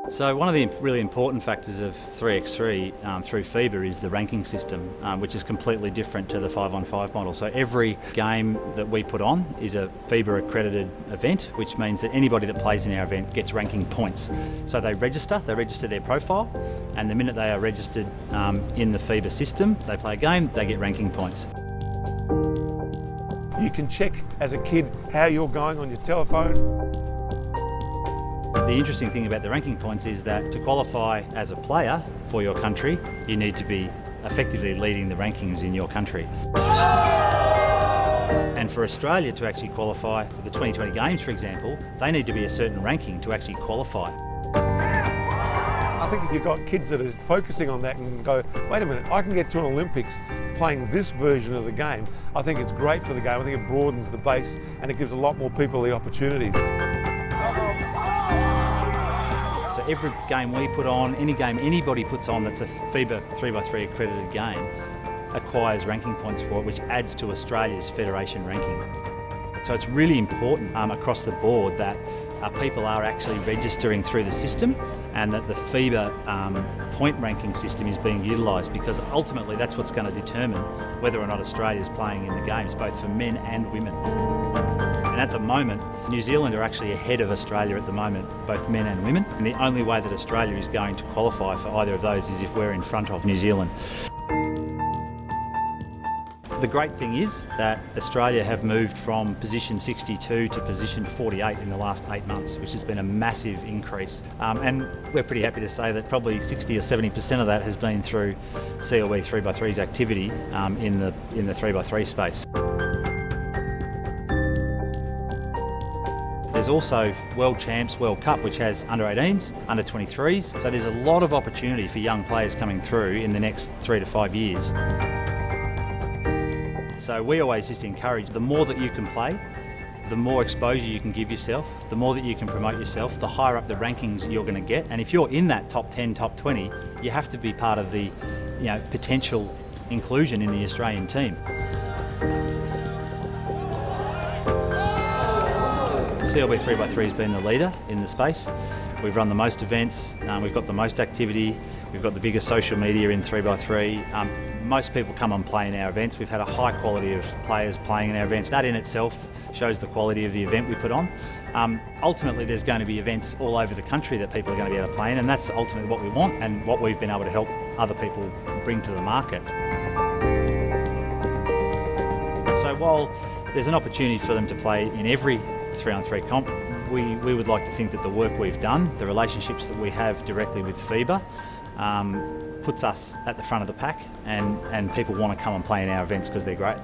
So one of the really important factors of 3x3 through FIBA is the ranking system, which is completely different to the 5-on-5 model. So every game that we put on is a FIBA accredited event, which means that anybody that plays in our event gets ranking points. So they register their profile, and the minute they are registered in the FIBA system, they play a game, they get ranking points. You can check as a kid how you're going on your telephone. The interesting thing about the ranking points is that to qualify as a player for your country, you need to be effectively leading the rankings in your country. And for Australia to actually qualify for the 2020 Games, for example, they need to be a certain ranking to actually qualify. I think if you've got kids that are focusing on that and go, wait a minute, I can get to an Olympics playing this version of the game, I think it's great for the game. I think it broadens the base and it gives a lot more people the opportunities. So every game we put on, any game anybody puts on that's a FIBA 3x3 accredited game, acquires ranking points for it, which adds to Australia's federation ranking. So it's really important across the board that people are actually registering through the system and that the FIBA point ranking system is being utilised, because ultimately that's what's going to determine whether or not Australia is playing in the games, both for men and women. And at the moment, New Zealand are actually ahead of Australia at the moment, both men and women. And the only way that Australia is going to qualify for either of those is if we're in front of New Zealand. The great thing is that Australia have moved from position 62 to position 48 in the last 8 months, which has been a massive increase. And we're pretty happy to say that probably 60 or 70% of that has been through CLB3X3's activity in the 3x3 space. There's also World Champs World Cup, which has under-18s, under-23s. So there's a lot of opportunity for young players coming through in the next 3 to 5 years. So we always just encourage, the more that you can play, the more exposure you can give yourself, the more that you can promote yourself, the higher up the rankings you're going to get. And if you're in that top 10, top 20, you have to be part of the potential inclusion in the Australian team. CLB3x3 has been the leader in the space. We've run the most events, we've got the most activity, we've got the biggest social media in 3x3. Most people come and play in our events. We've had a high quality of players playing in our events. That in itself shows the quality of the event we put on. Ultimately, there's going to be events all over the country that people are going to be able to play in, and that's ultimately what we want and what we've been able to help other people bring to the market. So while there's an opportunity for them to play in every 3-on-3 comp, we would like to think that the work we've done, the relationships that we have directly with FIBA, puts us at the front of the pack, and people want to come and play in our events because they're great.